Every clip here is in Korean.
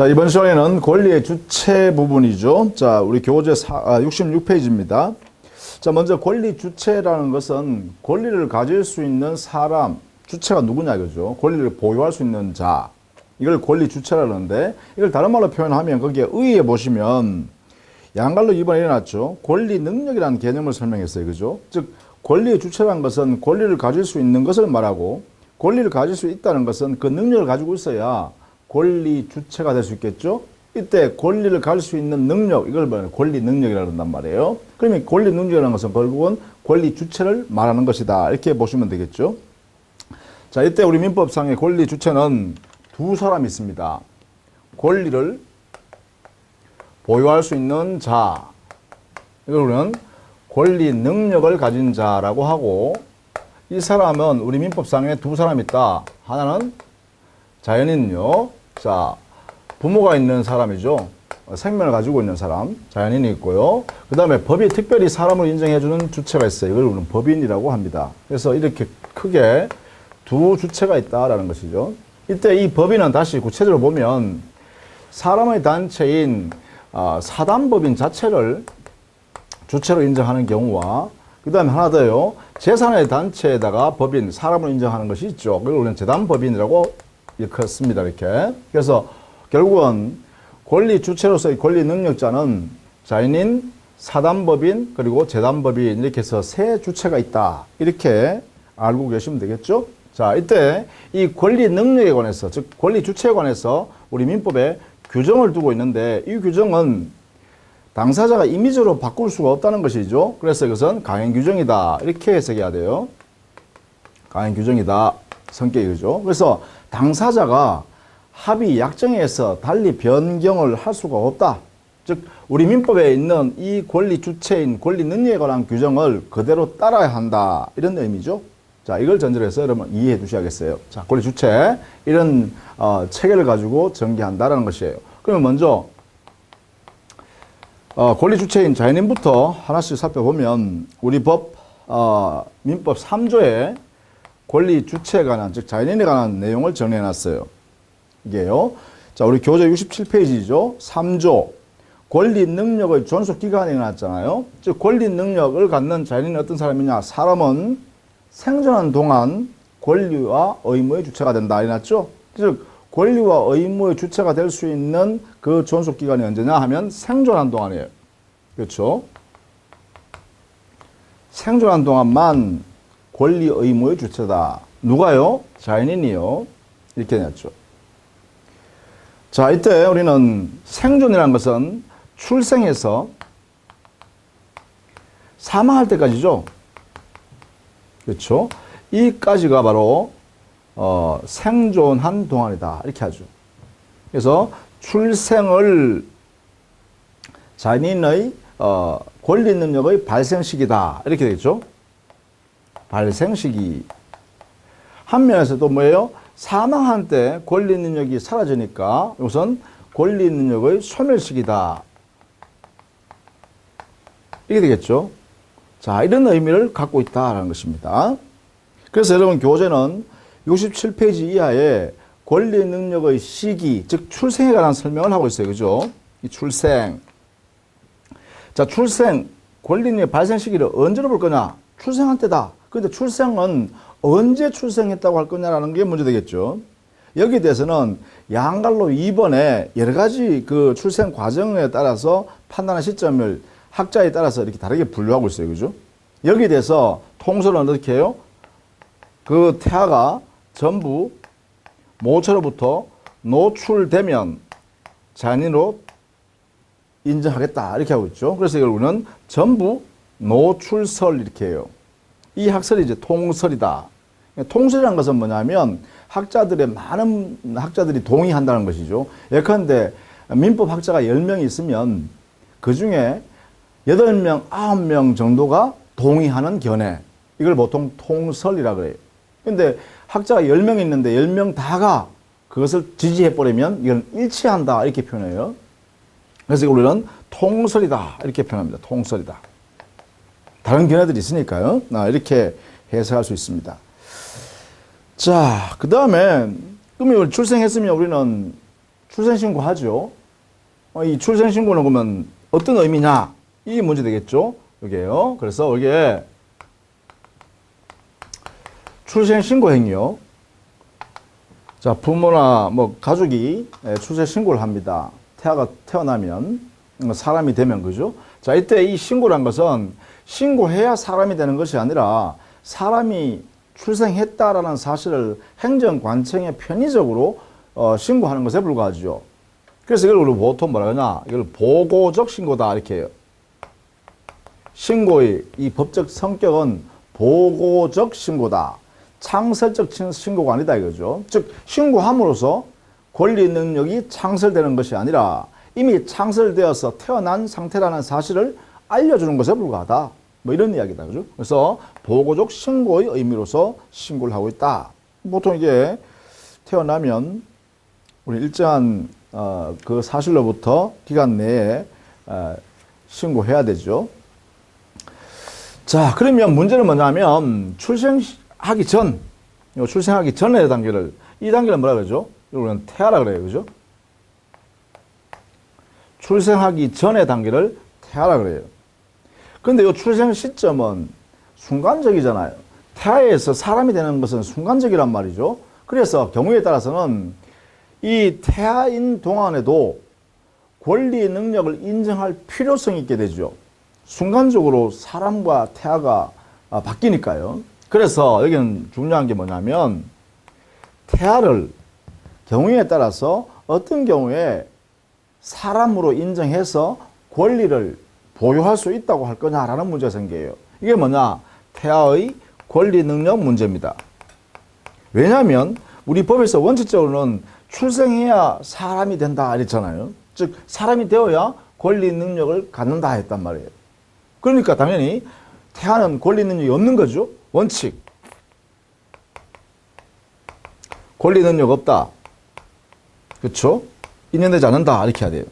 자, 이번 시간에는 권리의 주체 부분이죠. 자, 우리 교재 66페이지입니다. 자, 먼저 권리 주체라는 것은 권리를 가질 수 있는 사람, 주체가 누구냐 이거죠. 권리를 보유할 수 있는 자. 이걸 권리 주체라는데, 이걸 다른 말로 표현하면 거기에 의에 보시면 양갈로 2번에 일어났죠. 권리 능력이라는 개념을 설명했어요. 그죠? 즉, 권리의 주체라는 것은 권리를 가질 수 있는 것을 말하고, 권리를 가질 수 있다는 것은 그 능력을 가지고 있어야 권리 주체가 될 수 있겠죠? 이때 권리를 가질 수 있는 능력, 이걸 말하는 권리 능력이라고 한단 말이에요. 그러면 권리 능력이라는 것은 결국은 권리 주체를 말하는 것이다. 이렇게 보시면 되겠죠? 자, 이때 우리 민법상의 권리 주체는 두 사람이 있습니다. 권리를 보유할 수 있는 자, 이걸 우리는 권리 능력을 가진 자라고 하고, 이 사람은 우리 민법상에 두 사람이 있다. 하나는 자연인요. 자, 부모가 있는 사람이죠. 생명을 가지고 있는 사람, 자연인이 있고요. 그 다음에 법이 특별히 사람을 인정해주는 주체가 있어요. 이걸 우리는 법인이라고 합니다. 그래서 이렇게 크게 두 주체가 있다라는 것이죠. 이때 이 법인은 다시 구체적으로 보면 사람의 단체인 사단법인 자체를 주체로 인정하는 경우와, 그 다음에 하나 더요. 재산의 단체에다가 법인, 사람을 인정하는 것이 있죠. 그걸 우리는 재단법인이라고 일컫습니다. 이렇게. 그래서 결국은 권리 주체로서의 권리 능력자는 자연인, 사단법인, 그리고 재단법인 이렇게 해서 세 주체가 있다. 이렇게 알고 계시면 되겠죠? 자, 이때 이 권리 능력에 관해서, 즉 권리 주체에 관해서 우리 민법에 규정을 두고 있는데, 이 규정은 당사자가 임의적으로 바꿀 수가 없다는 것이죠. 그래서 이것은 강행 규정이다. 이렇게 해석해야 돼요. 강행 규정이다. 성격이죠. 그래서 당사자가 합의 약정에서 달리 변경을 할 수가 없다. 즉 우리 민법에 있는 이 권리 주체인 권리 능력에 관한 규정을 그대로 따라야 한다. 이런 의미죠. 자, 이걸 전제로 해서 여러분 이해해 주셔야겠어요. 자, 권리 주체 이런 체계를 가지고 전개한다라는 것이에요. 그러면 먼저 권리 주체인 자연인부터 하나씩 살펴보면 우리 법 민법 3조에 권리 주체에 관한, 즉 자연인에 관한 내용을 정리해놨어요. 이게요. 자, 우리 교재 67페이지죠. 3조. 권리 능력의 존속 기간이 나왔잖아요. 즉 권리 능력을 갖는 자연인은 어떤 사람이냐? 사람은 생존한 동안 권리와 의무의 주체가 된다. 이랬죠. 즉 권리와 의무의 주체가 될 수 있는 그 존속 기간이 언제냐 하면 생존한 동안이에요. 그렇죠? 생존한 동안만 권리 의무의 주체다. 누가요? 자연인이요. 이렇게 되었죠. 자, 이때 우리는 생존이라는 것은 출생해서 사망할 때까지죠. 그렇죠? 이까지가 바로 생존한 동안이다. 이렇게 하죠. 그래서 출생을 자연인의 권리 능력의 발생 시기다. 이렇게 되겠죠. 발생 시기. 한 면에서 또 뭐예요? 사망한 때 권리 능력이 사라지니까 우선 권리 능력의 소멸 시기다. 이게 되겠죠. 자, 이런 의미를 갖고 있다라는 것입니다. 그래서 여러분 교재는 67페이지 이하에 권리 능력의 시기, 즉 출생에 관한 설명을 하고 있어요. 그죠? 이 출생. 자, 출생, 권리 능력의 발생 시기를 언제로 볼 거냐? 출생한 때다. 그런데 출생은 언제 출생했다고 할 거냐라는 게 문제 되겠죠. 여기에 대해서는 양갈로 2번에 여러 가지 그 출생 과정에 따라서 판단의 시점을 학자에 따라서 이렇게 다르게 분류하고 있어요. 그죠? 여기에 대해서 통설은 어떻게 해요? 그 태아가 전부 모처로부터 노출되면 자연인으로 인정하겠다. 이렇게 하고 있죠. 그래서 이걸 우리는 전부 노출설 이렇게 해요. 이 학설이 이제 통설이다. 통설이라는 것은 뭐냐면 학자들의 많은 학자들이 동의한다는 것이죠. 예컨대 민법 학자가 10명이 있으면 그 중에 8명, 9명 정도가 동의하는 견해. 이걸 보통 통설이라고 그래요. 근데 학자가 10명 있는데 10명 다가 그것을 지지해버리면 이건 일치한다. 이렇게 표현해요. 그래서 우리는 통설이다. 이렇게 표현합니다. 통설이다. 다른 견해들이 있으니까요. 이렇게 해석할 수 있습니다. 자, 그 다음에 그러면 출생했으면 우리는 출생신고 하죠. 이 출생신고는 그러면 어떤 의미냐? 이 문제 되겠죠? 여기에요. 그래서 이게 출생신고 행위요. 자, 부모나 뭐 가족이 출생신고를 합니다. 태아가 태어나면, 사람이 되면, 그죠? 자, 이때 이 신고란 것은 신고해야 사람이 되는 것이 아니라 사람이 출생했다라는 사실을 행정관청에 편의적으로 신고하는 것에 불과하죠. 그래서 이걸 우리 보통 뭐라 하냐? 이걸 보고적 신고다 이렇게 해요. 신고의 이 법적 성격은 보고적 신고다. 창설적 신고가 아니다 이거죠. 즉 신고함으로써 권리 능력이 창설되는 것이 아니라 이미 창설되어서 태어난 상태라는 사실을 알려주는 것에 불과하다. 뭐 이런 이야기다. 그죠? 그래서 보고적 신고의 의미로서 신고를 하고 있다. 보통 이게 태어나면 우리 일정한 그 사실로부터 기간 내에 신고해야 되죠. 자, 그러면 문제는 뭐냐면 출생하기 전의 단계를, 이 단계를 뭐라 그러죠? 이거는 태아라 그래요. 그죠? 출생하기 전의 단계를 태아라 그래요. 근데 이 출생 시점은 순간적이잖아요. 태아에서 사람이 되는 것은 순간적이란 말이죠. 그래서 경우에 따라서는 이 태아인 동안에도 권리 능력을 인정할 필요성이 있게 되죠. 순간적으로 사람과 태아가 바뀌니까요. 그래서 여기는 중요한 게 뭐냐면 태아를 경우에 따라서 어떤 경우에 사람으로 인정해서 권리를 보유할 수 있다고 할 거냐라는 문제가 생겨요. 이게 뭐냐? 태아의 권리 능력 문제입니다. 왜냐하면 우리 법에서 원칙적으로는 출생해야 사람이 된다 이랬잖아요. 즉 사람이 되어야 권리 능력을 갖는다 했단 말이에요. 그러니까 당연히 태아는 권리 능력이 없는 거죠. 원칙. 권리 능력 없다. 그렇죠? 인정되지 않는다. 이렇게 해야 돼요.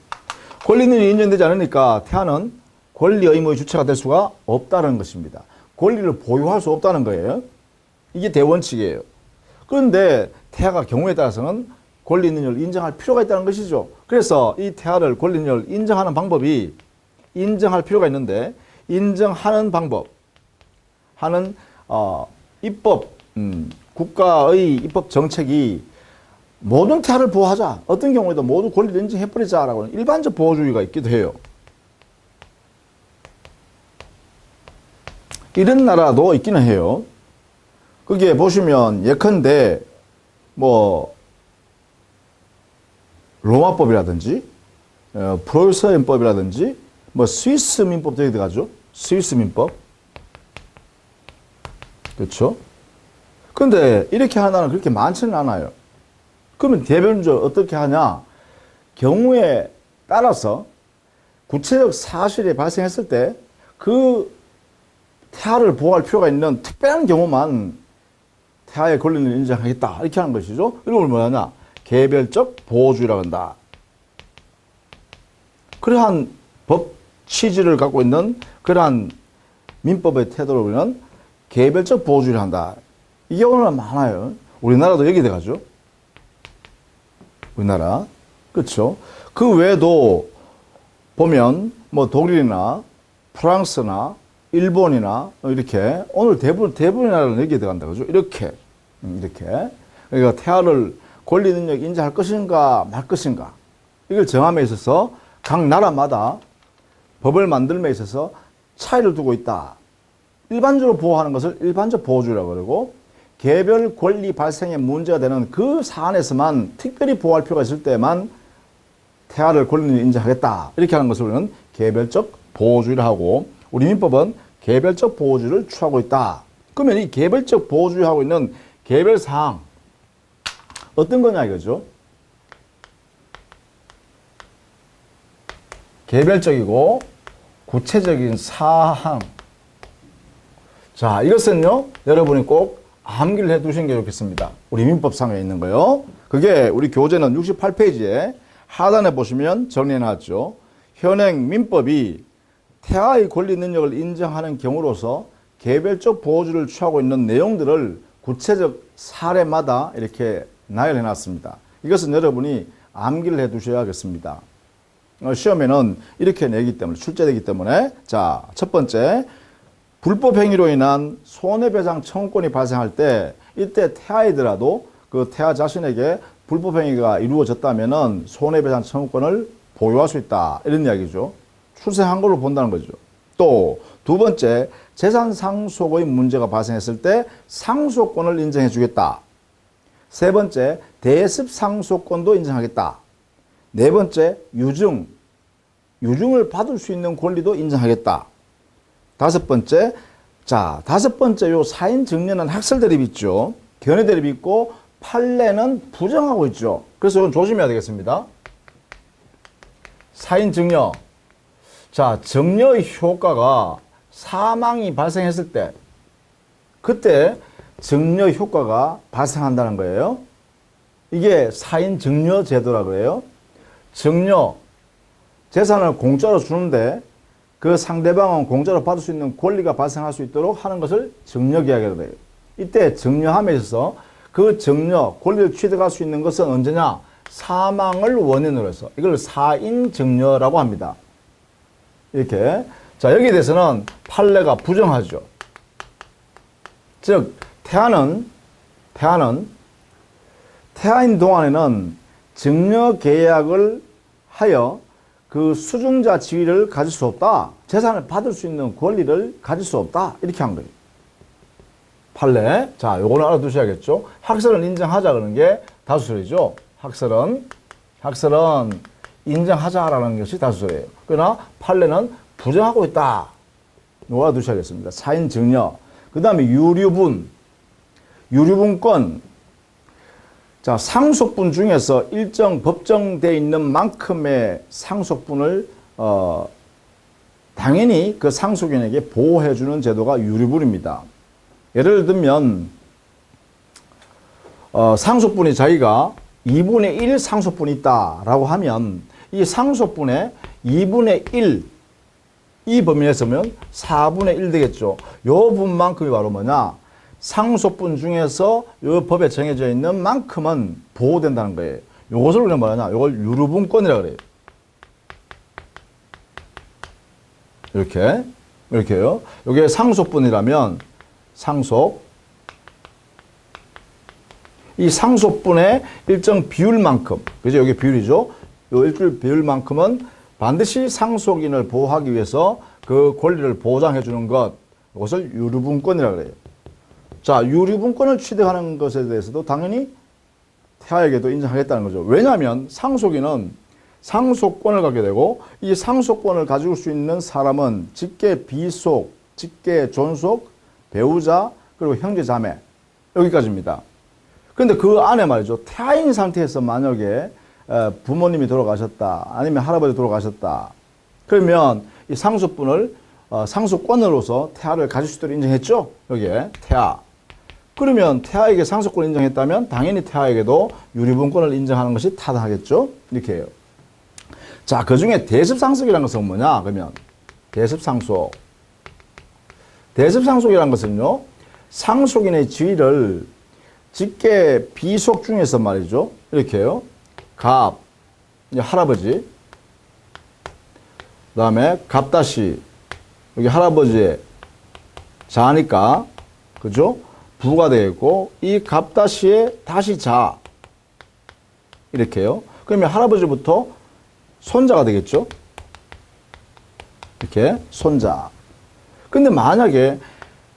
권리 능력이 인정되지 않으니까 태아는 권리 의무의 주체가 될 수가 없다는 것입니다. 권리를 보유할 수 없다는 거예요. 이게 대원칙이에요. 그런데 태아가 경우에 따라서는 권리 능력을 인정할 필요가 있다는 것이죠. 그래서 이 태아를 권리 능력을 인정하는 방법이 인정할 필요가 있는데 인정하는 방법 하는 입법 국가의 입법 정책이 모든 태아를 보호하자. 어떤 경우에도 모두 권리를 인정해버리자라고 하는 일반적 보호주의가 있기도 해요. 이런 나라도 있기는 해요. 거기에 보시면 예컨대 뭐 로마법이라든지 프로이센법이라든지 뭐 스위스 민법도 여기 들어가죠. 스위스 민법. 그렇죠? 근데 이렇게 하는 나라는 그렇게 많지는 않아요. 그러면 대변적으로 어떻게 하냐? 경우에 따라서 구체적 사실이 발생했을 때 그 태아를 보호할 필요가 있는 특별한 경우만 태아의 권리를 인정하겠다. 이렇게 하는 것이죠. 이걸 뭐냐냐? 개별적 보호주의라고 한다. 그러한 법 취지를 갖고 있는 그러한 민법의 태도를 우리는 개별적 보호주의를 한다. 이 경우는 많아요. 우리나라도 여기 들어가죠. 우리나라. 그렇죠. 그 외에도 보면 뭐 독일이나 프랑스나 일본이나 이렇게 오늘 대부분의 나라는 여기에 들어간다. 그죠? 이렇게. 그러니까 태아를 권리 능력 인정할 것인가 말 것인가. 이걸 정함에 있어서 각 나라마다 법을 만들m에 있어서 차이를 두고 있다. 일반적으로 보호하는 것을 일반적 보호주의라고 그러고 개별 권리 발생에 문제가 되는 그 사안에서만 특별히 보호할 필요가 있을 때만 태아를 권리를 인정하겠다. 이렇게 하는 것을 우리는 개별적 보호주의를 하고 우리 민법은 개별적 보호주의를 취하고 있다. 그러면 이 개별적 보호주의하고 있는 개별 사항 어떤 거냐 이거죠. 개별적이고 구체적인 사항. 자, 이것은요 여러분이 꼭 암기를 해 두시는 게 좋겠습니다. 우리 민법상에 있는 거요. 그게 우리 교재는 68페이지에 하단에 보시면 정리해 놨죠. 현행 민법이 태아의 권리 능력을 인정하는 경우로서 개별적 보호주의를 취하고 있는 내용들을 구체적 사례마다 이렇게 나열해 놨습니다. 이것은 여러분이 암기를 해 두셔야겠습니다. 시험에는 이렇게 내기 때문에, 출제되기 때문에, 자, 첫 번째, 불법 행위로 인한 손해배상 청구권이 발생할 때, 이때 태아이더라도 그 태아 자신에게 불법 행위가 이루어졌다면은 손해배상 청구권을 보유할 수 있다. 이런 이야기죠. 출생한 걸로 본다는 거죠. 또, 두 번째, 재산 상속의 문제가 발생했을 때 상속권을 인정해 주겠다. 세 번째, 대습 상속권도 인정하겠다. 네 번째, 유증을 받을 수 있는 권리도 인정하겠다. 다섯 번째, 자, 다섯 번째 요 사인 증여는 학설 대립이 있죠. 견해 대립이 있고 판례는 부정하고 있죠. 그래서 이건 조심해야 되겠습니다. 사인 증여. 자, 증여의 효과가 사망이 발생했을 때, 그때 증여 효과가 발생한다는 거예요. 이게 사인 증여 제도라고 해요. 증여, 재산을 공짜로 주는데 그 상대방은 공짜로 받을 수 있는 권리가 발생할 수 있도록 하는 것을 증여계약이라고 해요. 이때 증여함에 있어서 그 증여, 권리를 취득할 수 있는 것은 언제냐? 사망을 원인으로 해서 이걸 사인 증여라고 합니다. 이렇게. 자, 여기에 대해서는 판례가 부정하죠. 즉, 태아인 동안에는 증여 계약을 하여 그 수증자 지위를 가질 수 없다. 재산을 받을 수 있는 권리를 가질 수 없다. 이렇게 한 거예요. 판례. 자, 요거는 알아두셔야겠죠. 학설은 인정하자 그러는 게 다수설이죠. 학설은 인정하자라는 것이 다수설이에요. 그러나 판례는 부정하고 있다. 요거 알아두셔야겠습니다. 사인 증여. 그 다음에 유류분권. 자, 상속분 중에서 일정 법정되어 있는 만큼의 상속분을 당연히 그 상속인에게 보호해주는 제도가 유류분입니다. 예를 들면 상속분이 자기가 2분의 1 상속분이 있다라고 하면 이 상속분의 2분의 1 이 범위 내에서면 4분의 1 되겠죠. 요 분만큼이 바로 뭐냐? 상속분 중에서 이 법에 정해져 있는 만큼은 보호된다는 거예요. 요것을 우리가 뭐냐? 요걸 유류분권이라고 그래요. 이렇게요. 요게 상속분이라면 이 상속분의 일정 비율만큼, 그죠? 요게 비율이죠. 요 일정 비율만큼은 반드시 상속인을 보호하기 위해서 그 권리를 보장해 주는 것, 이것을 유류분권이라고 그래요. 자, 유류분권을 취득하는 것에 대해서도 당연히 태아에게도 인정하겠다는 거죠. 왜냐하면 상속인은 상속권을 갖게 되고 이 상속권을 가질 수 있는 사람은 직계 비속, 직계 존속, 배우자, 그리고 형제 자매 여기까지입니다. 그런데 그 안에 말이죠. 태아인 상태에서 만약에 부모님이 돌아가셨다, 아니면 할아버지 돌아가셨다. 그러면 이 상속분을 상속권으로서 태아를 가질 수 있도록 인정했죠. 여기에 태아. 그러면 태아에게 상속권을 인정했다면 당연히 태아에게도 유류분권을 인정하는 것이 타당하겠죠. 이렇게 해요. 자, 그 중에 대습상속이라는 것은 뭐냐? 그러면 대습상속이라는 것은요, 상속인의 지위를 직계 비속 중에서 말이죠. 이렇게요. 갑, 할아버지, 그 다음에 갑다시, 여기 할아버지의 자니까, 그죠? 부가 되겠고, 이 갑다시의 다시 자, 이렇게요. 그러면 할아버지부터 손자가 되겠죠? 이렇게, 손자. 근데 만약에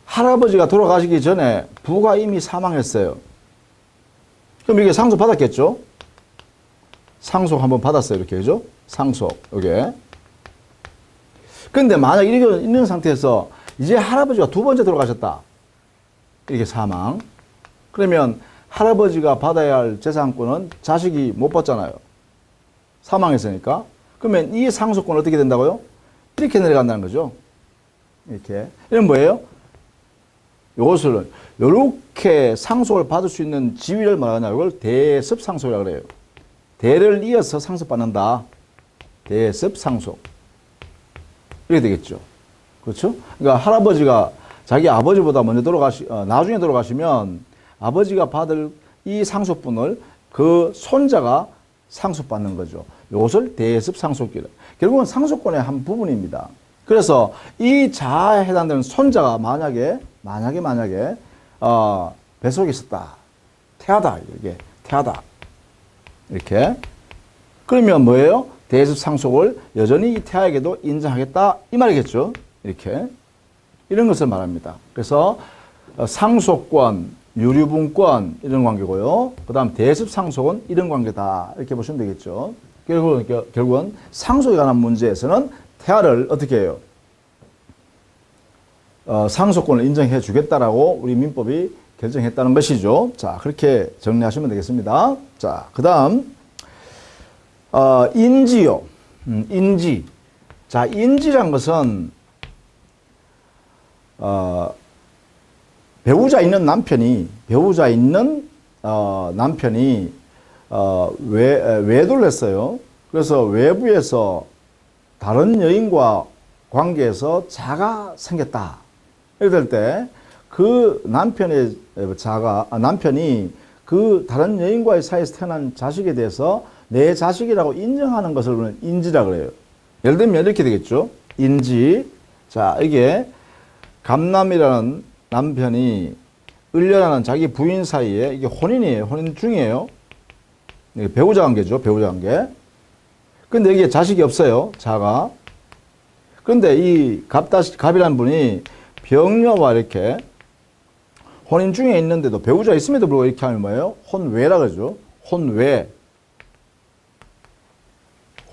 할아버지가 돌아가시기 전에 부가 이미 사망했어요. 그럼 이게 상속 받았겠죠? 상속 한번 받았어요. 이렇게, 그죠? 상속, 요게. 근데 만약 이렇게 있는 상태에서 이제 할아버지가 두 번째 돌아가셨다. 이렇게 사망. 그러면 할아버지가 받아야 할 재산권은 자식이 못 받잖아요. 사망했으니까. 그러면 이 상속권은 어떻게 된다고요? 이렇게 내려간다는 거죠. 이렇게. 이건 뭐예요? 요것을, 요렇게 상속을 받을 수 있는 지위를 말하냐. 이걸 대습상속이라고 그래요. 대를 이어서 상속받는다. 대습상속. 이렇게 되겠죠. 그렇죠? 그러니까 할아버지가 자기 아버지보다 먼저 나중에 돌아가시면 아버지가 받을 이 상속분을 그 손자가 상속받는 거죠. 이것을 대습 상속기를. 결국은 상속권의 한 부분입니다. 그래서 이 자아에 해당되는 손자가 만약에 뱃속에 있었다. 태아다. 이게 태아다. 이렇게. 그러면 뭐예요? 대습 상속을 여전히 이 태아에게도 인정하겠다. 이 말이겠죠. 이렇게. 이런 것을 말합니다. 그래서 상속권, 유류분권 이런 관계고요. 그 다음 대습 상속은 이런 관계다. 이렇게 보시면 되겠죠. 결국은 상속에 관한 문제에서는 태아를 어떻게 해요? 상속권을 인정해 주겠다라고 우리 민법이 결정했다는 것이죠. 자, 그렇게 정리하시면 되겠습니다. 자, 그 다음, 인지요. 인지. 자, 인지란 것은, 배우자 있는 남편이 외도를 했어요. 그래서 외부에서 다른 여인과 관계에서 자가 생겼다. 이럴 때 그 남편이 그 다른 여인과의 사이에서 태어난 자식에 대해서 내 자식이라고 인정하는 것을 우리는 인지라 그래요. 예를 들면 이렇게 되겠죠. 인지. 자, 이게 갑남이라는 남편이 을려라는 자기 부인 사이에 이게 혼인이에요. 혼인 중이에요. 이게 배우자 관계죠. 배우자 관계. 근데 이게 자식이 없어요. 자가. 그런데 이 갑이라는 분이 병녀와 이렇게 혼인 중에 있는데도 배우자 있음에도 불구하고 이렇게 하면 뭐예요? 혼외라 그러죠. 혼외.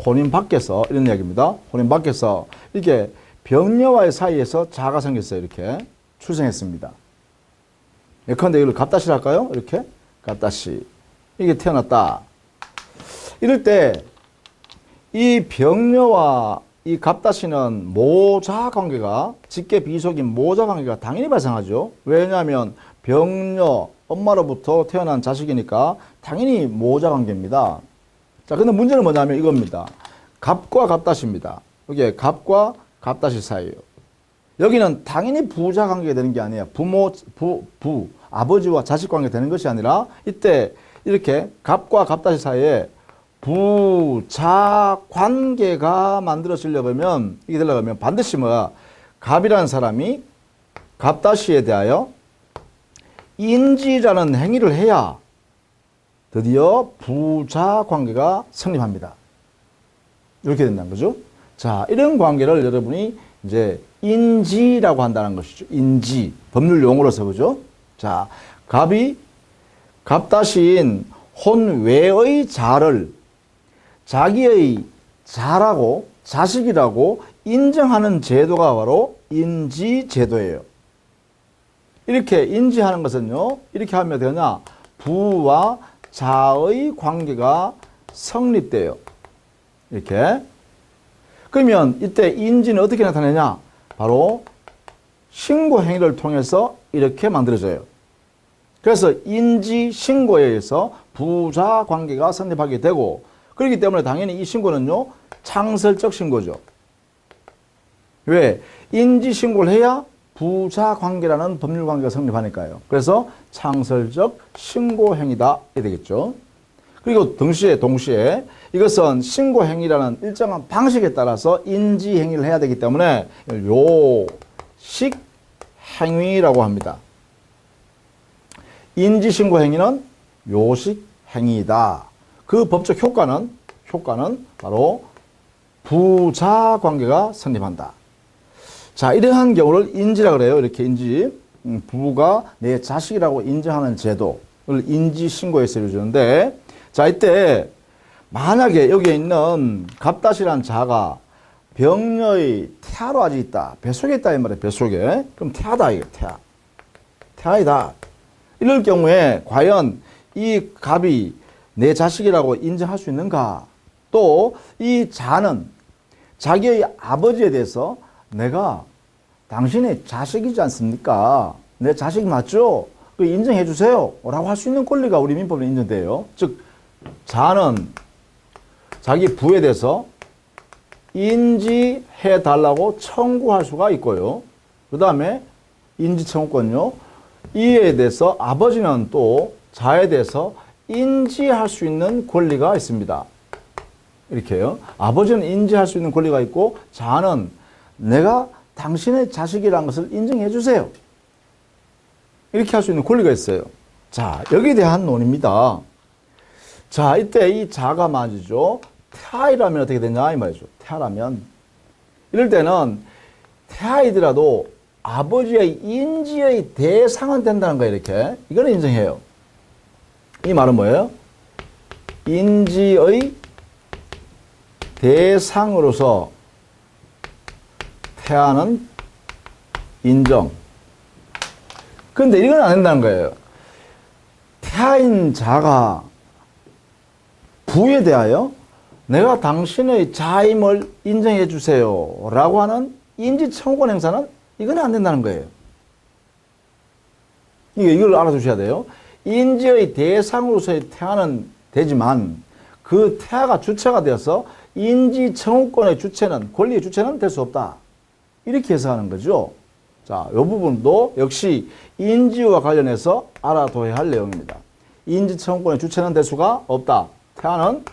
혼인 밖에서 이런 이야기입니다. 혼인 밖에서 이렇게 병녀와의 사이에서 자가 생겼어요. 이렇게 출생했습니다. 예컨대 이걸 갑다시를 할까요? 이렇게 갑다시. 이게 태어났다. 이럴 때 이 병녀와 이 갑다시는 모자 관계가 직계 비속인 모자 관계가 당연히 발생하죠. 왜냐하면 병녀 엄마로부터 태어난 자식이니까 당연히 모자 관계입니다. 자, 근데 문제는 뭐냐면 이겁니다. 갑과 갑다시입니다. 이게 갑과 갑다시 사이예요. 여기는 당연히 부자 관계가 되는 게 아니에요. 아버지와 자식 관계가 되는 것이 아니라 이때 이렇게 갑과 갑다시 사이에 부자 관계가 만들어지려면 이게 되려면 반드시 뭐야? 갑이라는 사람이 갑다시에 대하여 인지라는 행위를 해야 드디어 부자 관계가 성립합니다. 이렇게 된다는 거죠. 자, 이런 관계를 여러분이 이제 인지라고 한다는 것이죠. 인지. 법률 용어로서 그죠? 자, 갑이 갑다시인 혼외의 자를 자기의 자라고 자식이라고 인정하는 제도가 바로 인지제도예요. 이렇게 인지하는 것은요. 이렇게 하면 되냐? 부와 자의 관계가 성립돼요. 이렇게. 그러면 이때 인지는 어떻게 나타내냐? 바로 신고 행위를 통해서 이렇게 만들어져요. 그래서 인지 신고에 의해서 부자 관계가 성립하게 되고 그렇기 때문에 당연히 이 신고는요. 창설적 신고죠. 왜? 인지 신고를 해야 부자 관계라는 법률 관계가 성립하니까요. 그래서 창설적 신고 행위다 이 되겠죠. 그리고 동시에 이것은 신고 행위라는 일정한 방식에 따라서 인지 행위를 해야 되기 때문에 요식 행위라고 합니다. 인지 신고 행위는 요식 행위다. 그 법적 효과는 바로 부자 관계가 성립한다. 자, 이러한 경우를 인지라 그래요. 이렇게 인지. 부가 내 자식이라고 인정하는 제도를 인지 신고에서 이루어지는데, 자, 이때 만약에 여기에 있는 갑다시라는 자가 병녀의 태아로 아직 있다. 뱃속에 있다 이 말이에요. 뱃속에. 그럼 태아다 이게 태아. 태아이다. 이럴 경우에 과연 이 갑이 내 자식이라고 인정할 수 있는가? 또 이 자는 자기의 아버지에 대해서 내가 당신의 자식이지 않습니까? 내 자식 맞죠? 인정해 주세요. 라고 할 수 있는 권리가 우리 민법에 인정돼요. 즉 자는 자기 부에 대해서 인지해 달라고 청구할 수가 있고요. 그 다음에 인지청구권요. 이에 대해서 아버지는 또 자에 대해서 인지할 수 있는 권리가 있습니다. 이렇게요. 아버지는 인지할 수 있는 권리가 있고 자는 내가 당신의 자식이라는 것을 인정해 주세요. 이렇게 할 수 있는 권리가 있어요. 자, 여기에 대한 논의입니다. 자, 이때 이 자가 맞이죠. 태아이라면 어떻게 되냐 이 말이죠. 태아라면 이럴 때는 태아이더라도 아버지의 인지의 대상은 된다는 거예요. 이렇게 이거는 인정해요. 이 말은 뭐예요? 인지의 대상으로서 태아는 인정. 그런데 이건 안 된다는 거예요. 태아인 자가 부에 대하여 내가 당신의 자임을 인정해 주세요 라고 하는 인지청구권 행사는 이건 안 된다는 거예요. 이걸 알아두셔야 돼요. 인지의 대상으로서의 태아는 되지만 그 태아가 주체가 되어서 인지청구권의 주체는, 권리의 주체는 될 수 없다. 이렇게 해석하는 거죠. 자, 이 부분도 역시 인지와 관련해서 알아둬야 할 내용입니다. 인지청구권의 주체는 될 수가 없다. 태아는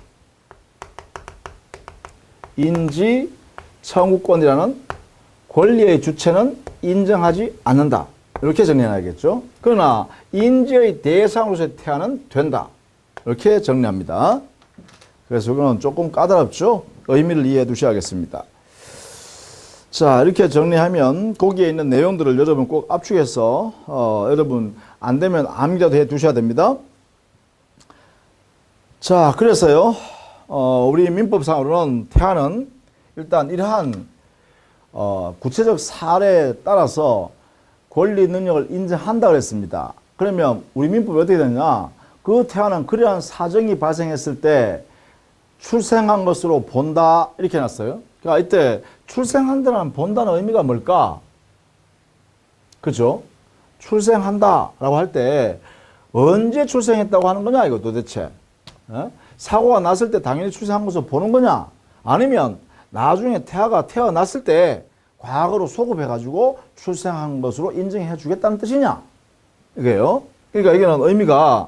인지청구권이라는 권리의 주체는 인정하지 않는다. 이렇게 정리해야겠죠. 그러나 인지의 대상으로서의 태아는 된다. 이렇게 정리합니다. 그래서 이거는 조금 까다롭죠. 의미를 이해해 두셔야겠습니다. 자, 이렇게 정리하면 거기에 있는 내용들을 여러분 꼭 압축해서 여러분 안 되면 암기라도 해 두셔야 됩니다. 자, 그래서요. 우리 민법상으로는 태아는 일단 이러한 구체적 사례에 따라서 권리 능력을 인정한다 그랬습니다. 그러면 우리 민법이 어떻게 되느냐? 그 태아는 그러한 사정이 발생했을 때 출생한 것으로 본다 이렇게 해놨어요. 그러니까 이때 출생한다는 본다는 의미가 뭘까? 그죠? 출생한다라고 할 때 언제 출생했다고 하는 거냐 이거 도대체? 사고가 났을 때 당연히 출생한 것으로 보는 거냐? 아니면 나중에 태아가 태어났을 때 과거로 소급해가지고 출생한 것으로 인정해 주겠다는 뜻이냐? 이게요. 그러니까 이게는 의미가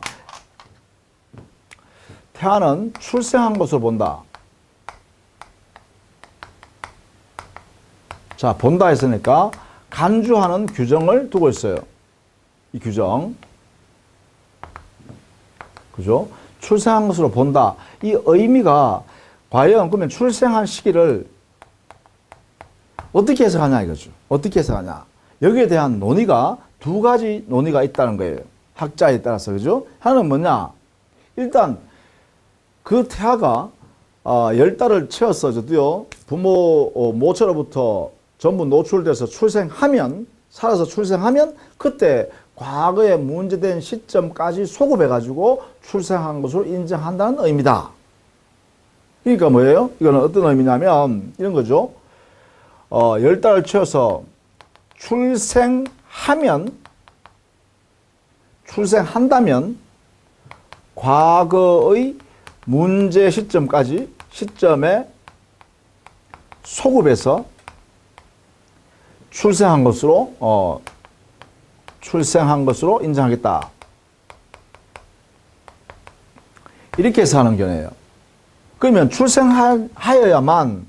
태아는 출생한 것으로 본다. 자, 본다 했으니까 간주하는 규정을 두고 있어요. 이 규정. 그죠? 출생한 것으로 본다. 이 의미가 과연 그러면 출생한 시기를 어떻게 해석하냐 이거죠. 어떻게 해석하냐. 여기에 대한 논의가 두 가지 논의가 있다는 거예요. 학자에 따라서. 그죠? 하나는 뭐냐. 일단 그 태아가 10달을 채워서 저도요 부모 모처로부터 전부 노출돼서 출생하면 살아서 출생하면 그때 과거에 문제된 시점까지 소급해가지고 출생한 것으로 인정한다는 의미다. 그러니까 뭐예요? 이거는 어떤 의미냐면 이런 거죠. 10달을 채워서 출생한다면 과거의 문제 시점에 소급해서 출생한 것으로 인정하겠다. 이렇게 해서 하는 견해예요. 그러면 출생하여야만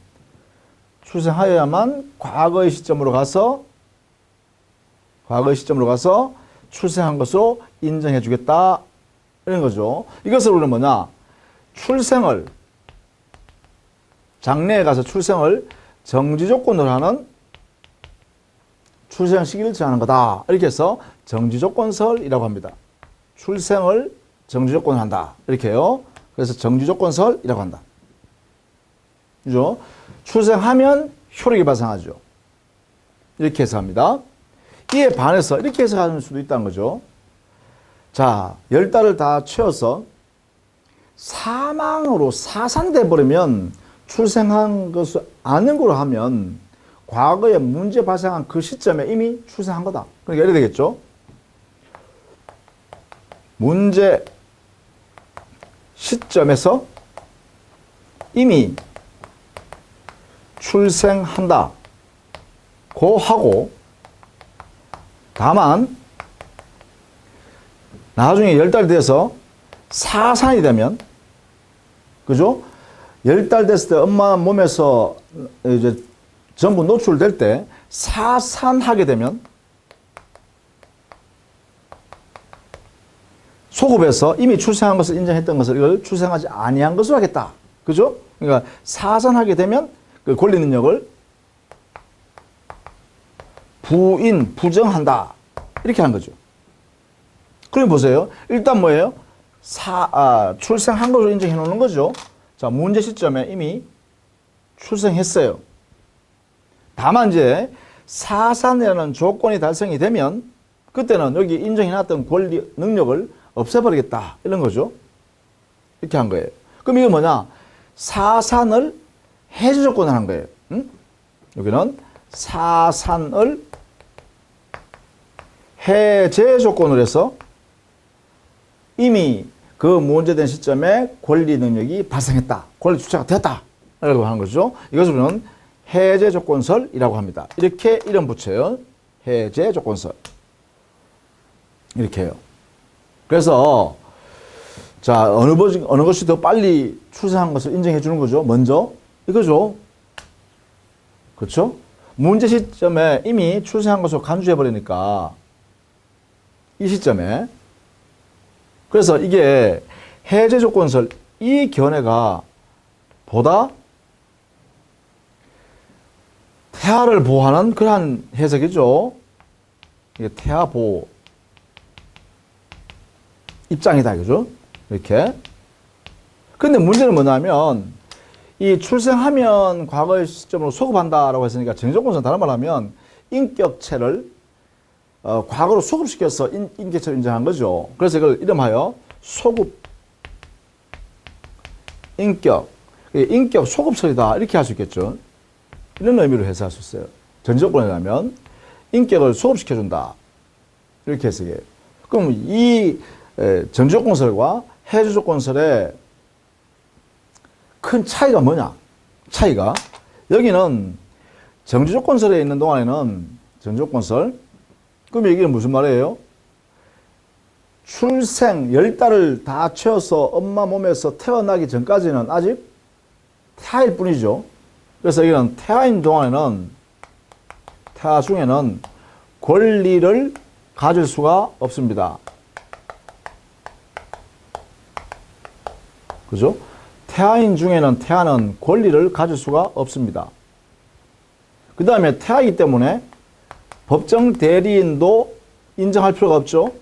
과거의 시점으로 가서 출생한 것으로 인정해 주겠다. 이런 거죠. 이것을 우리는 뭐냐? 장래에 가서 출생을 정지 조건으로 하는 출생 시기를 정하는 거다. 이렇게 해서 정지 조건설이라고 합니다. 출생을 정지 조건으로 한다. 이렇게요. 그래서 정지 조건설이라고 한다. 그죠? 출생하면 효력이 발생하죠. 이렇게 해석합니다. 이에 반해서 이렇게 해석하는 수도 있다는 거죠. 자, 10달을 다 채워서 사망으로 사산돼 버리면 출생한 것을 아는 걸로 하면 과거에 문제 발생한 그 시점에 이미 출생한 거다. 그러니까 이래 되겠죠. 문제 시점에서 이미 출생한다. 고 하고 다만 나중에 10달이 돼서 사산이 되면, 그죠? 10달 됐을 때 엄마 몸에서 이제 전부 노출될 때 사산하게 되면 소급해서 이미 출생한 것을 인정했던 것을 이걸 출생하지 아니한 것으로 하겠다. 그죠? 그러니까 사산하게 되면 그 권리 능력을 부정한다. 이렇게 하는 거죠. 그럼 보세요. 일단 뭐예요? 출생한 것으로 인정해 놓는 거죠. 자, 문제 시점에 이미 출생했어요. 다만 이제 사산이라는 조건이 달성이 되면 그때는 여기 인정해 놨던 권리 능력을 없애버리겠다. 이런 거죠. 이렇게 한 거예요. 그럼 이게 뭐냐? 사산을 해제 조건을 한 거예요. 응? 여기는 사산을 해제 조건을 해서 이미 그 문제된 시점에 권리 능력이 발생했다. 권리 주체가 되었다. 라고 하는 거죠. 이것을 우리는 해제 조건설이라고 합니다. 이렇게 이름 붙여요. 해제 조건설. 이렇게 해요. 그래서 자, 어느 것이 더 빨리 출생한 것을 인정해 주는 거죠. 먼저 이거죠. 그렇죠? 문제 시점에 이미 출생한 것을 간주해 버리니까 이 시점에 그래서 이게 해제 조건설 이 견해가 보다 태아를 보호하는 그러한 해석이죠. 이게 태아 보호 입장이다. 그죠? 이렇게. 근데 문제는 뭐냐면 이 출생하면 과거의 시점으로 소급한다라고 했으니까 정조건설 다른 말로 하면 인격체를 과거로 소급시켜서 인격체를 인정한 거죠. 그래서 이걸 이름하여 소급 인격 소급설이다 이렇게 할 수 있겠죠. 이런 의미로 해석할 수 있어요. 전조건이라면 인격을 소급시켜준다 이렇게 해석해요. 그럼 이 전조건설과 해제조건설의 큰 차이가 뭐냐? 차이가 여기는 정지조건설에 있는 동안에는 정지조건설 그럼 여기는 무슨 말이에요? 출생 10달을 다 채워서 엄마 몸에서 태어나기 전까지는 아직 태아일 뿐이죠. 그래서 여기는 태아인 동안에는 태아 중에는 권리를 가질 수가 없습니다. 그죠? 태아인 중에는 태아는 권리를 가질 수가 없습니다. 그 다음에 태아이기 때문에 법정 대리인도 인정할 필요가 없죠.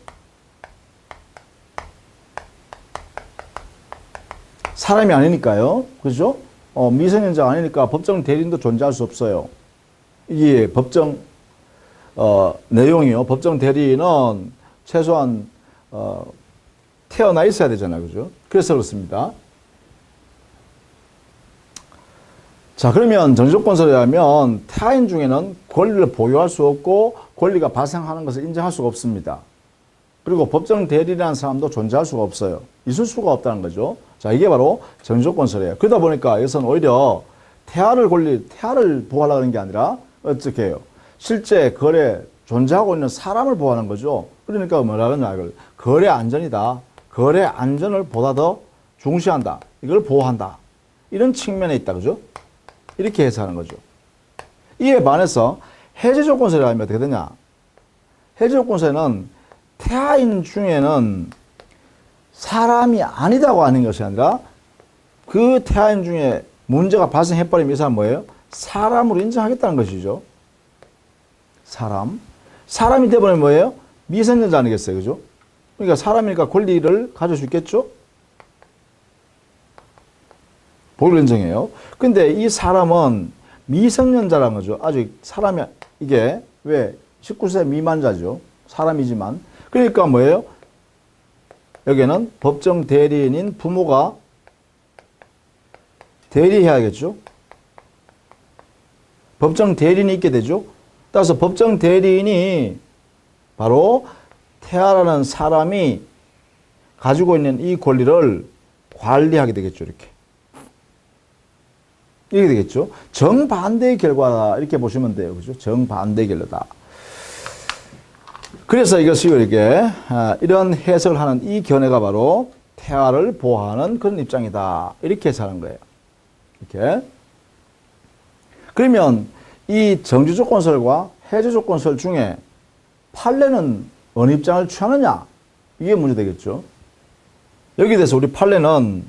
사람이 아니니까요. 그죠? 미성년자가 아니니까 법정 대리인도 존재할 수 없어요. 이게 법정 내용이요. 법정 대리인은 최소한 태어나 있어야 되잖아요. 그죠? 그래서 그렇습니다. 자, 그러면 정지조건설에 하면 태아인 중에는 권리를 보유할 수 없고 권리가 발생하는 것을 인정할 수가 없습니다. 그리고 법정 대리라는 사람도 존재할 수가 없어요. 있을 수가 없다는 거죠. 자, 이게 바로 정지조건설이에요. 그러다 보니까 여기서는 오히려 태아를 보호하려고 하는 게 아니라 어떻게 해요? 실제 거래 존재하고 있는 사람을 보호하는 거죠. 그러니까 뭐라 그러냐 이걸 거래 안전이다. 거래 안전을 보다 더 중시한다. 이걸 보호한다. 이런 측면에 있다. 그죠? 이렇게 해석하는 거죠. 이에 반해서 해제조건설이 하면 어떻게 되냐? 해제조건설은 태아인 중에는 사람이 아니다고 하는 것이 아니라 그 태아인 중에 문제가 발생해버리면 이 사람 뭐예요? 사람으로 인정하겠다는 것이죠. 사람이 되버리면 뭐예요? 미성년자 아니겠어요? 그죠? 그러니까 사람이니까 권리를 가질 수 있겠죠? 보호를 인정해요. 근데 이 사람은 미성년자라는 거죠. 아직 사람이, 이게 왜? 19세 미만자죠. 사람이지만. 그러니까 뭐예요? 여기에는 법정 대리인인 부모가 대리해야겠죠. 법정 대리인이 있게 되죠. 따라서 법정 대리인이 바로 태아라는 사람이 가지고 있는 이 권리를 관리하게 되겠죠. 이렇게 되겠죠. 정반대의 결과다. 이렇게 보시면 돼요. 그죠? 정반대의 결과다. 그래서 이것이 이렇게, 이런 해석을 하는 이 견해가 바로 태아를 보호하는 그런 입장이다. 이렇게 해석하는 거예요. 이렇게. 그러면 이 정지 조건설과 해제 조건설 중에 판례는 어느 입장을 취하느냐? 이게 문제 되겠죠. 여기에 대해서 우리 판례는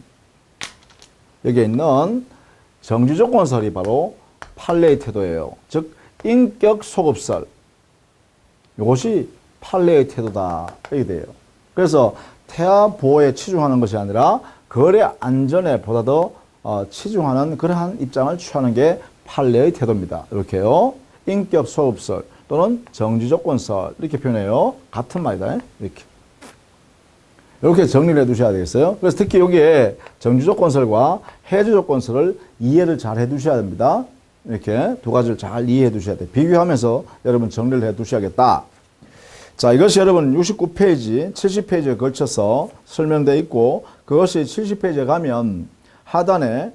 여기에 있는 정지 조건설이 바로 판례의 태도예요. 즉 인격 소급설. 이것이 판례의 태도다. 이렇게 돼요. 그래서 태아 보호에 치중하는 것이 아니라 거래 안전에 보다 더 치중하는 그러한 입장을 취하는 게 판례의 태도입니다. 이렇게요. 인격 소급설 또는 정지 조건설 이렇게 표현해요. 같은 말이다. 이렇게 정리를 해 두셔야 되겠어요. 그래서 특히 여기에 정지 조건설과 해제 조건설을 이해를 잘 해 두셔야 됩니다. 이렇게 두 가지를 잘 이해해 두셔야 돼요. 비교하면서 여러분 정리를 해 두셔야겠다. 자, 이것이 여러분 69페이지, 70페이지에 걸쳐서 설명되어 있고 그것이 70페이지에 가면 하단에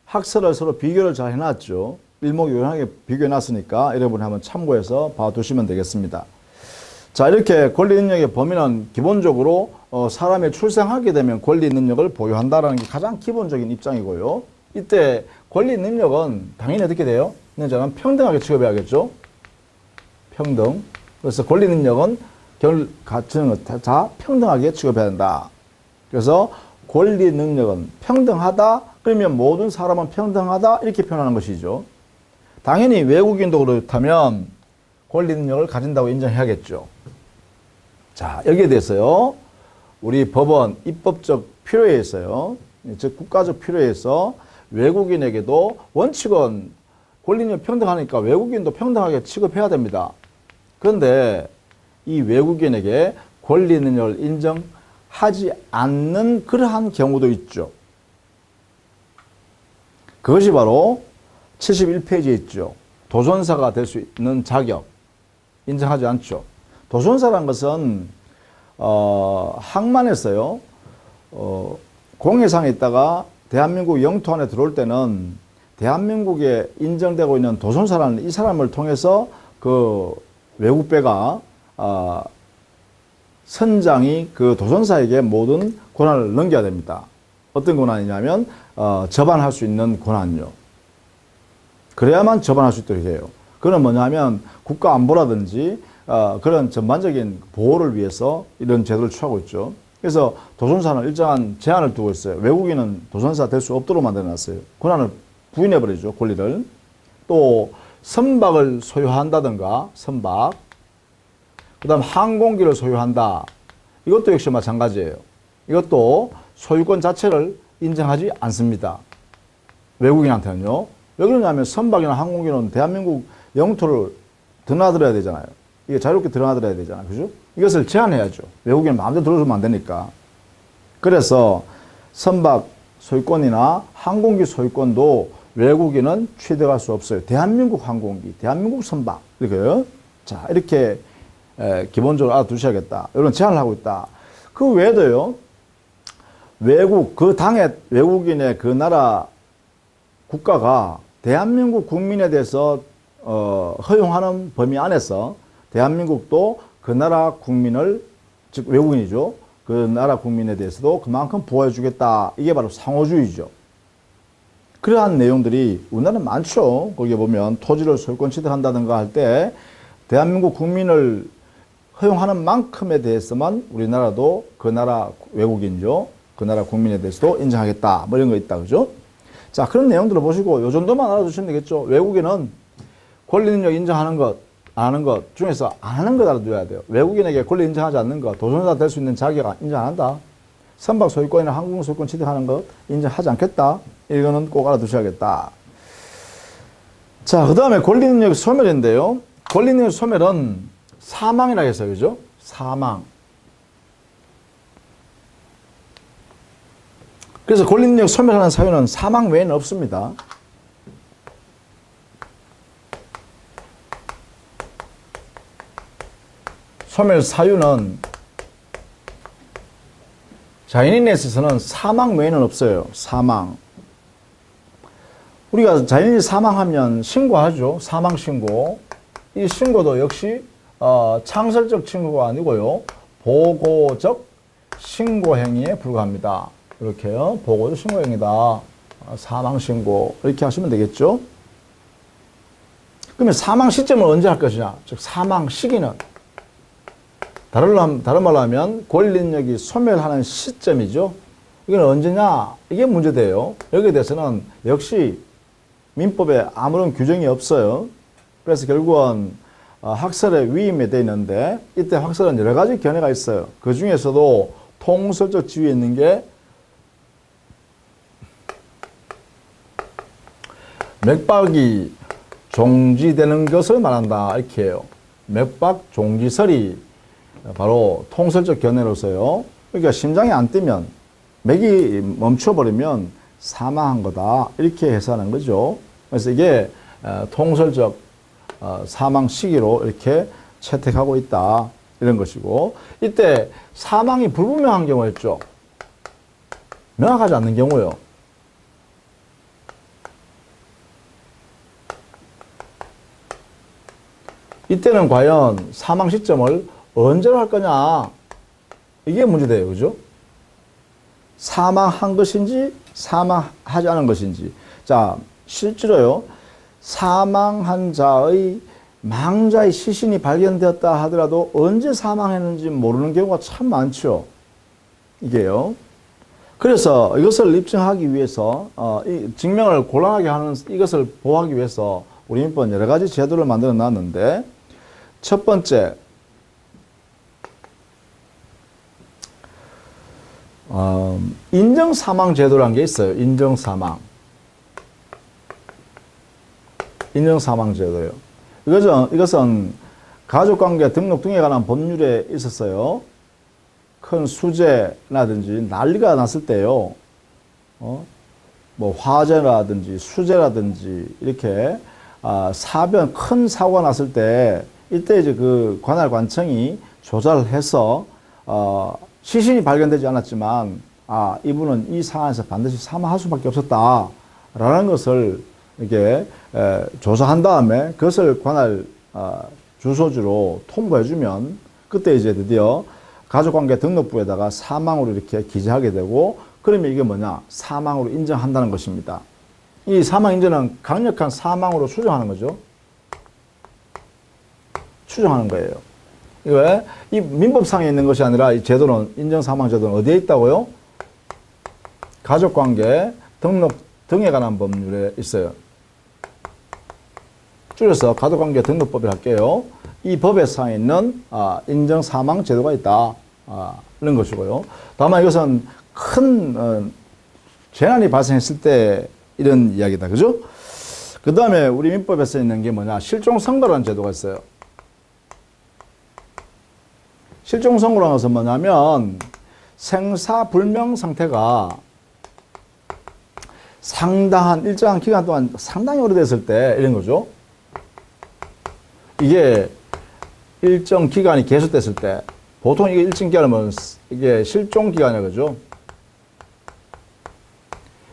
학설을 서로 비교를 잘 해놨죠. 일목요연하게 비교해놨으니까 여러분이 한번 참고해서 봐두시면 되겠습니다. 자, 이렇게 권리 능력의 범위는 기본적으로 사람이 출생하게 되면 권리 능력을 보유한다는 게 가장 기본적인 입장이고요. 이때 권리 능력은 당연히 어떻게 돼요? 능력자는 평등하게 취급해야겠죠. 평등. 그래서 권리 능력은 가치는 다 평등하게 취급해야 된다. 그래서 권리 능력은 평등하다. 그러면 모든 사람은 평등하다. 이렇게 표현하는 것이죠. 당연히 외국인도 그렇다면 권리 능력을 가진다고 인정해야겠죠. 자, 여기에 대해서요. 우리 법원 입법적 필요에 있어요. 즉 국가적 필요에 있어 외국인에게도 원칙은 권리는 평등하니까 외국인도 평등하게 취급해야 됩니다. 그런데 이 외국인에게 권리 능력을 인정하지 않는 그러한 경우도 있죠. 그것이 바로 71페이지에 있죠. 도전사가 될 수 있는 자격 인정하지 않죠. 도전사란 것은 항만에서요. 공해상에 있다가 대한민국 영토 안에 들어올 때는 대한민국에 인정되고 있는 도전사라는 이 사람을 통해서 그 외국 배가 선장이 그 도전사에게 모든 권한을 넘겨야 됩니다. 어떤 권한이냐면 접안할 수 있는 권한요. 그래야만 접안할 수 있도록 해요. 그건 뭐냐면 국가 안보라든지 그런 전반적인 보호를 위해서 이런 제도를 취하고 있죠. 그래서 도전사는 일정한 제한을 두고 있어요. 외국인은 도전사 될 수 없도록 만들어놨어요. 권한을 부인해버리죠. 권리를. 또 선박을 소유한다든가 선박, 그 다음 항공기를 소유한다. 이것도 역시 마찬가지예요. 이것도 소유권 자체를 인정하지 않습니다. 외국인한테는요. 왜 그러냐면 선박이나 항공기는 대한민국 영토를 드나들어야 되잖아요. 이게 자유롭게 드나들어야 되잖아요. 그죠? 이것을 제한해야죠. 외국인은 마음대로 들어오면 안 되니까. 그래서 선박 소유권이나 항공기 소유권도 외국인은 취득할 수 없어요. 대한민국 항공기, 대한민국 선박. 이렇게요. 자, 이렇게 기본적으로 알아두셔야겠다. 이런 제한을 하고 있다. 그 외에도요. 그 당의 외국인의 그 나라 국가가 대한민국 국민에 대해서 허용하는 범위 안에서 대한민국도 그 나라 국민을, 즉 외국인이죠. 그 나라 국민에 대해서도 그만큼 보호해 주겠다. 이게 바로 상호주의죠. 그러한 내용들이 우리나라는 많죠. 거기에 보면 토지를 소유권 취득한다든가 할 때 대한민국 국민을 허용하는 만큼에 대해서만 우리나라도 그 나라 외국인이죠. 그 나라 국민에 대해서도 인정하겠다. 뭐 이런 거 있다. 그죠? 자, 그런 내용들을 보시고 요 정도만 알아두시면 되겠죠. 외국인은 권리 능력 인정하는 것, 안 하는 것 중에서 안 하는 것 알아둬야 돼요. 외국인에게 권리 인정하지 않는 것, 도전자 될 수 있는 자격 인정 안 한다. 선박 소유권이나 항공 소유권 취득하는 것 인정하지 않겠다. 이거는 꼭 알아두셔야겠다. 자, 그 다음에 권리 능력 소멸인데요. 권리 능력 소멸은 사망이라 해서 그죠? 사망. 그래서 권리 능력 소멸하는 사유는 사망 외에는 없습니다. 소멸 사유는 자연인에 있어서는 사망 외에는 없어요. 사망. 우리가 자연인이 사망하면 신고하죠. 사망 신고. 이 신고도 역시 창설적 신고가 아니고요. 보고적 신고행위에 불과합니다. 이렇게요. 보고도 신고행위다. 사망신고 이렇게 하시면 되겠죠. 그러면 사망 시점을 언제 할 것이냐. 즉 사망 시기는 다른 말로 하면 권리능력이 소멸하는 시점이죠. 이건 언제냐? 이게 문제돼요. 여기에 대해서는 역시 민법에 아무런 규정이 없어요. 그래서 결국은 학설에 위임이 되어 있는데 이때 학설은 여러 가지 견해가 있어요. 그 중에서도 통설적 지위에 있는 게 맥박이 종지되는 것을 말한다. 이렇게 해요. 맥박 종지설이 바로 통설적 견해로서요. 그러니까 심장이 안 뛰면 맥이 멈춰버리면 사망한 거다. 이렇게 해석하는 거죠. 그래서 이게 통설적 사망 시기로 이렇게 채택하고 있다. 이런 것이고 이때 사망이 불분명한 경우였죠. 명확하지 않는 경우요. 이때는 과연 사망 시점을 언제로 할 거냐. 이게 문제돼요. 그죠? 사망한 것인지 사망하지 않은 것인지. 자, 실제로요. 사망한 자의 망자의 시신이 발견되었다 하더라도 언제 사망했는지 모르는 경우가 참 많죠. 이게요. 그래서 이것을 입증하기 위해서 이 증명을 곤란하게 하는 이것을 보호하기 위해서 우리 민법은 여러 가지 제도를 만들어 놨는데 첫 번째 인정사망 제도라는 게 있어요. 인정사망 제도예요. 이것은 가족관계 등록 등에 관한 법률에 있었어요. 큰 수재라든지 난리가 났을 때요. 뭐 화재라든지 수재라든지 이렇게 사변 큰 사고가 났을 때 이때 이제 그 관할 관청이 조사를 해서 시신이 발견되지 않았지만 이분은 이 상황에서 반드시 사망할 수밖에 없었다라는 것을 이렇게 조사한 다음에 그것을 관할 주소지로 통보해주면 그때 이제 드디어 가족관계 등록부에다가 사망으로 이렇게 기재하게 되고 그러면 이게 뭐냐? 사망으로 인정한다는 것입니다. 이 사망 인정은 강력한 사망으로 추정하는 거죠. 추정하는 거예요. 이거 이 민법상에 있는 것이 아니라 이 제도는 인정사망 제도는 어디에 있다고요? 가족관계 등록 등에 관한 법률에 있어요. 줄여서 가족관계 등록법을 할게요. 이 법에서 있는 인정사망 제도가 있다. 이런 것이고요. 다만 이것은 큰 재난이 발생했을 때 이런 이야기다. 그죠? 그 다음에 우리 민법에서 있는 게 뭐냐? 실종선고라는 제도가 있어요. 실종선고라는 것은 뭐냐면 생사불명 상태가 상당한 일정한 기간 동안 상당히 오래됐을 때 이런 거죠. 이게 일정 기간이 계속됐을 때 보통 이게 일정 기간이면 이게 실종 기간이야. 그죠?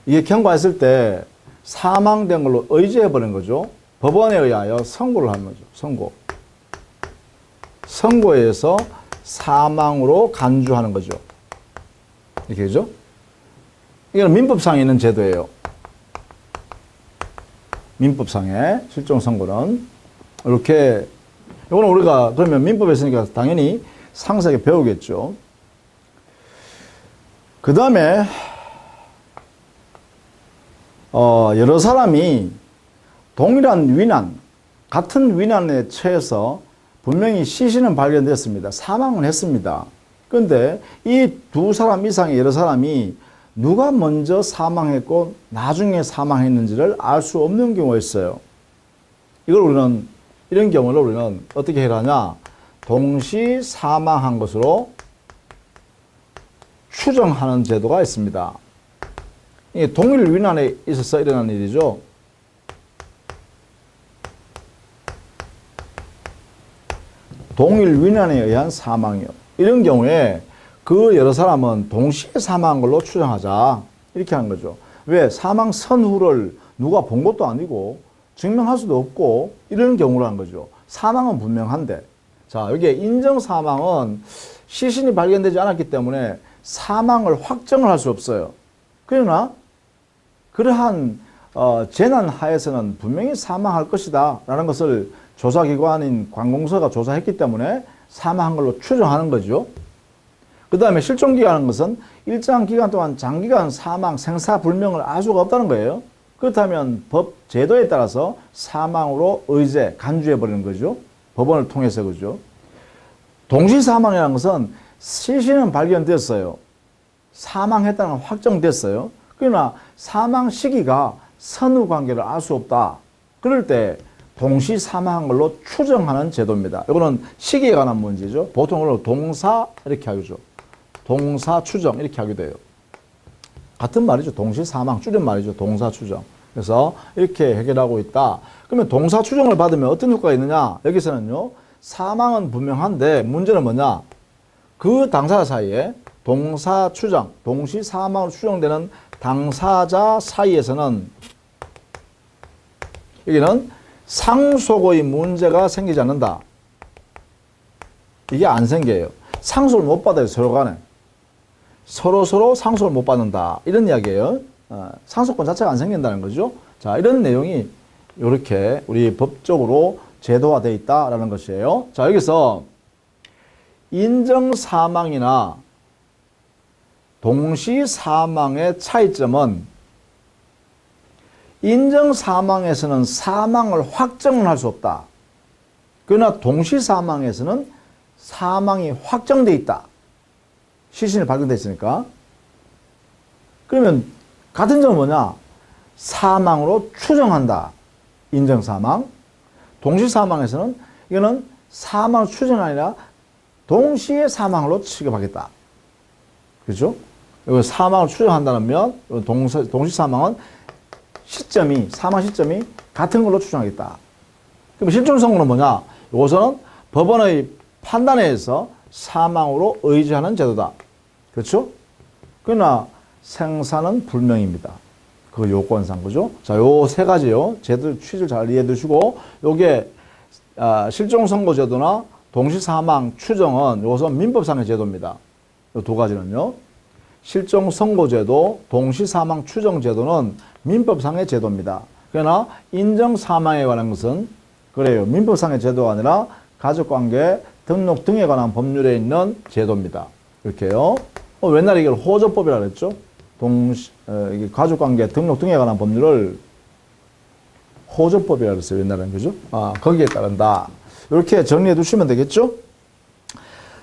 이게 경과했을 때 사망된 걸로 의지해버린 거죠. 법원에 의하여 선고를 하는 거죠. 선고에 의해서 사망으로 간주하는 거죠. 이렇게 되죠? 이건 민법상에 있는 제도예요. 민법상의 실종 선고는 이렇게 이거는 우리가 그러면 민법에 있으니까 당연히 상세하게 배우겠죠. 그 다음에 여러 사람이 동일한 위난, 같은 위난에 처해서 분명히 시신은 발견됐습니다. 사망을 했습니다. 그런데 이 두 사람 이상의 여러 사람이 누가 먼저 사망했고 나중에 사망했는지를 알 수 없는 경우가 있어요. 이런 경우를 우리는 어떻게 해야 하냐? 동시 사망한 것으로 추정하는 제도가 있습니다. 이게 동일 위난에 있어서 일어난 일이죠. 동일 위난에 의한 사망이요. 이런 경우에 그 여러 사람은 동시에 사망한 걸로 추정하자. 이렇게 하는 거죠. 왜? 사망 선후를 누가 본 것도 아니고 증명할 수도 없고 이런 경우라는 거죠. 사망은 분명한데. 자, 여기에 인정사망은 시신이 발견되지 않았기 때문에 사망을 확정을 할 수 없어요. 그러나 그러한 재난 하에서는 분명히 사망할 것이다 라는 것을 조사기관인 관공서가 조사했기 때문에 사망한 걸로 추정하는 거죠. 그 다음에 실종기간은 것은 일정한 기간 동안 장기간 사망, 생사불명을 알 수가 없다는 거예요. 그렇다면 법 제도에 따라서 사망으로 의제, 간주해버리는 거죠. 법원을 통해서 그죠. 동시사망이라는 것은 시신은 발견됐어요. 사망했다는 건 확정됐어요. 그러나 사망 시기가 선후관계를 알 수 없다. 그럴 때 동시 사망한 걸로 추정하는 제도입니다. 이거는 시기에 관한 문제죠. 보통 동사 이렇게 하죠. 동사 추정 이렇게 하게 돼요. 같은 말이죠. 동시 사망 줄임말이죠. 동사 추정. 그래서 이렇게 해결하고 있다. 그러면 동사 추정을 받으면 어떤 효과가 있느냐? 여기서는요. 사망은 분명한데 문제는 뭐냐? 그 당사자 사이에 동사 추정, 동시 사망으로 추정되는 당사자 사이에서는 여기는 상속의 문제가 생기지 않는다. 이게 안 생겨요. 상속을 못 받아요. 서로 간에. 서로 상속을 못 받는다. 이런 이야기예요. 상속권 자체가 안 생긴다는 거죠. 자, 이런 내용이 이렇게 우리 법적으로 제도화되어 있다라는 것이에요. 자, 여기서 인정 사망이나 동시 사망의 차이점은 인정 사망에서는 사망을 확정을 할 수 없다. 그러나 동시 사망에서는 사망이 확정돼 있다. 시신이 발견돼 있으니까. 그러면 같은 점은 뭐냐? 사망으로 추정한다. 인정 사망. 동시 사망에서는 이거는 사망을 추정이 아니라 동시에 사망으로 취급하겠다. 그렇죠? 이거 사망을 추정한다는 면 동시 사망은 시점이 사망 시점이 같은 걸로 추정하겠다. 그럼 실종 선고는 뭐냐? 이것은 법원의 판단에 의해서 사망으로 의지하는 제도다. 그렇죠? 그러나 생사는 불명입니다. 그 요건상 그죠? 자, 요 세 가지요. 제도 취지를 잘 이해해 두시고 요게 실종 선고 제도나 동시 사망 추정은 이것은 민법상의 제도입니다. 이 두 가지는요. 실종 선고 제도, 동시 사망 추정 제도는 민법상의 제도입니다. 그러나 인정 사망에 관한 것은 그래요. 민법상의 제도가 아니라 가족관계 등록 등에 관한 법률에 있는 제도입니다. 이렇게요. 옛날에 이걸 호조법이라고 그랬죠. 가족관계 등록 등에 관한 법률을 호조법이라고 그랬어요. 옛날에는 그죠? 거기에 따른다. 이렇게 정리해 두시면 되겠죠?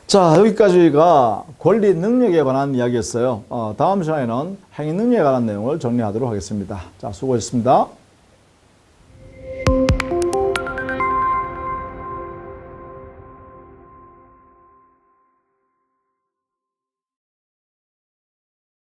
자, 여기까지가 권리 능력에 관한 이야기였어요. 다음 시간에는 행위 능력에 관한 내용을 정리하도록 하겠습니다. 자, 수고하셨습니다.